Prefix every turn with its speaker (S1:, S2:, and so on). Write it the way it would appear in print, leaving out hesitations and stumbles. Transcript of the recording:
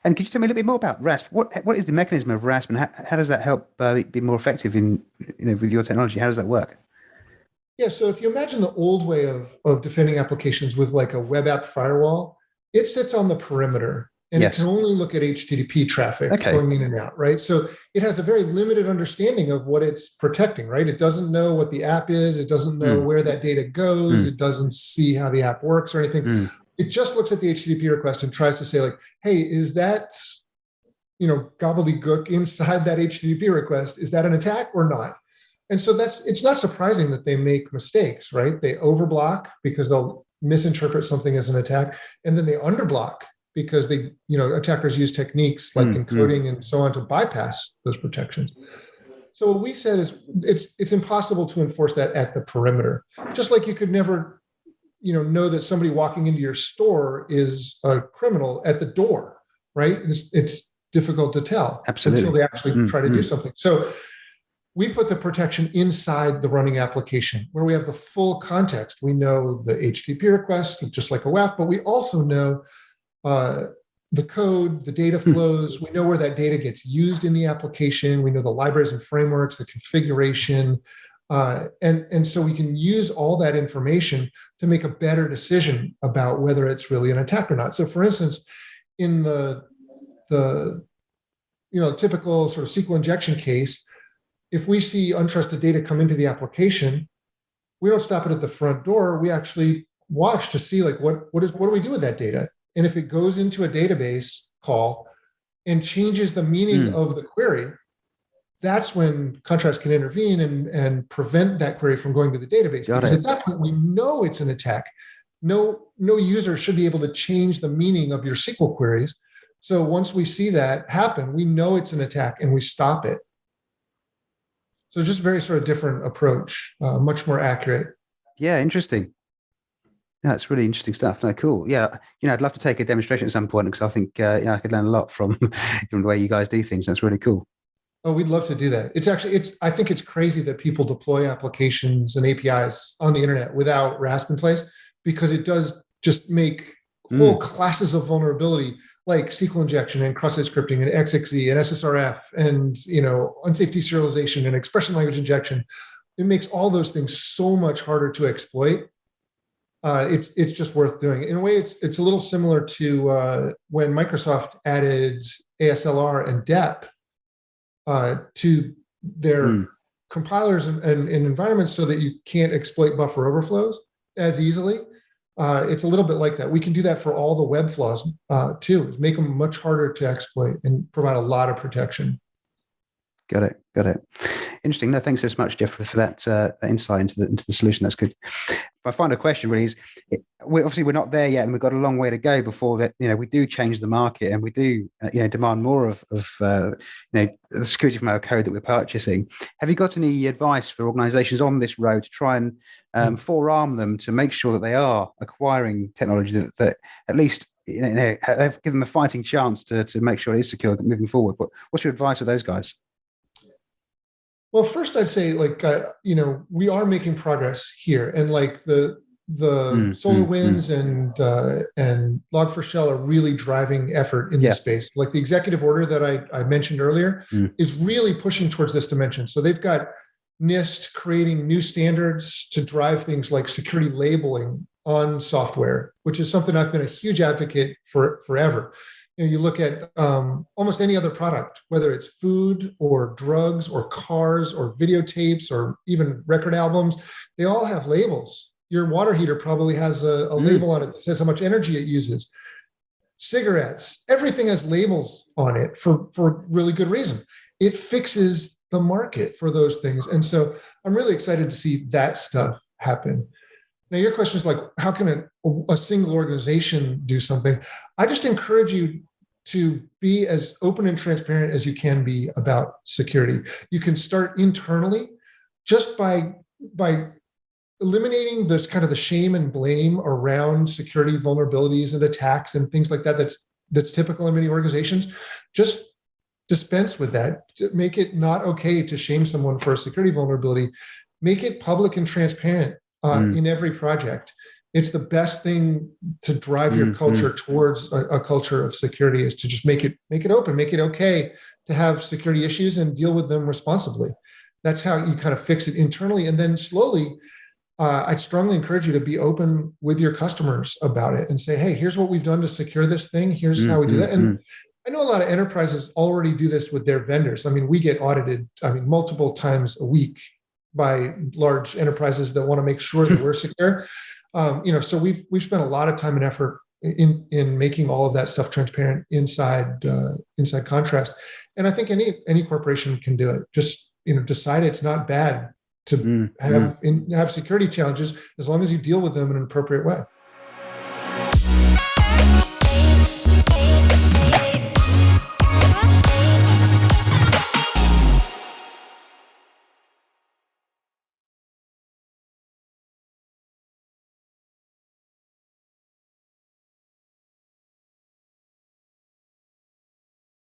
S1: And could you tell me a little bit more about RASP? What is the mechanism of RASP, and how does that help be more effective with your technology? How does that work?
S2: Yeah, so if you imagine the old way of defending applications with like a web app firewall, it sits on the perimeter and it can only look at HTTP traffic going in and out, right? So it has a very limited understanding of what it's protecting, right? It doesn't know what the app is. It doesn't know where that data goes. It doesn't see how the app works or anything. It just looks at the HTTP request and tries to say like, hey, is that, gobbledygook inside that HTTP request? Is that an attack or not? And so it's not surprising that they make mistakes, right? They overblock because they'll misinterpret something as an attack, and then they underblock because attackers use techniques like encoding and so on to bypass those protections. So what we said is it's impossible to enforce that at the perimeter. Just like you could never, know that somebody walking into your store is a criminal at the door, right? It's difficult to tell until they actually try to do something. So we put the protection inside the running application where we have the full context. We know the HTTP request, just like a WAF, but we also know the code, the data flows. We know where that data gets used in the application. We know the libraries and frameworks, the configuration. And so we can use all that information to make a better decision about whether it's really an attack or not. So for instance, in the typical sort of SQL injection case, if we see untrusted data come into the application, we don't stop it at the front door. We actually watch to see like what do we do with that data? And if it goes into a database call and changes the meaning of the query, that's when Contrast can intervene and prevent that query from going to the database. Because at that point, we know it's an attack. No user should be able to change the meaning of your SQL queries. So once we see that happen, we know it's an attack and we stop it. So just very sort of different approach, much more accurate.
S1: Yeah, interesting. That's really interesting stuff. No, cool. Yeah, I'd love to take a demonstration at some point because I think I could learn a lot from the way you guys do things. That's really cool.
S2: Oh, we'd love to do that. I think it's crazy that people deploy applications and APIs on the internet without RASP in place, because it does just make whole classes of vulnerability like SQL injection and cross-site scripting and XXE and SSRF and unsafe deserialization and expression language injection. It makes all those things so much harder to exploit. It's just worth doing. In a way, it's a little similar to when Microsoft added ASLR and DEP to their compilers and environments so that you can't exploit buffer overflows as easily. It's a little bit like that. We can do that for all the web flaws too, make them much harder to exploit and provide a lot of protection.
S1: Got it. Interesting. No, thanks so much, Jeffrey, for that insight into the solution. That's good. My final question really is: we're not there yet, and we've got a long way to go before that. We do change the market, and we do demand more of the security from our code that we're purchasing. Have you got any advice for organisations on this road to try and forearm them to make sure that they are acquiring technology that at least give them a fighting chance to make sure it is secure moving forward? But what's your advice for those guys?
S2: Well, first I'd say we are making progress here, and like the SolarWinds and Log4Shell are really driving effort in this space. Like the executive order that I mentioned earlier is really pushing towards this dimension. So they've got NIST creating new standards to drive things like security labeling on software, which is something I've been a huge advocate for forever. You look at almost any other product, whether it's food or drugs or cars or videotapes or even record albums, they all have labels. Your water heater probably has a label on it that says how much energy it uses. Cigarettes, everything has labels on it for really good reason. It fixes the market for those things. And so I'm really excited to see that stuff happen. Now, your question is like, how can a single organization do something? I just encourage you to be as open and transparent as you can be about security. You can start internally just by eliminating this kind of the shame and blame around security vulnerabilities and attacks and things like that. That's typical in many organizations. Just dispense with that. Make it not okay to shame someone for a security vulnerability. Make it public and transparent in every project. it's the best thing to drive your culture towards a culture of security, is to just make it open, make it okay to have security issues and deal with them responsibly. That's how you kind of fix it internally. And then slowly, I'd strongly encourage you to be open with your customers about it and say, hey, here's what we've done to secure this thing. Here's how we do that. And I know a lot of enterprises already do this with their vendors. I mean, we get audited, multiple times a week by large enterprises that want to make sure that we're secure. So we've spent a lot of time and effort in making all of that stuff transparent inside Contrast. And I think any corporation can do it. Just, decide it's not bad to have security challenges as long as you deal with them in an appropriate way.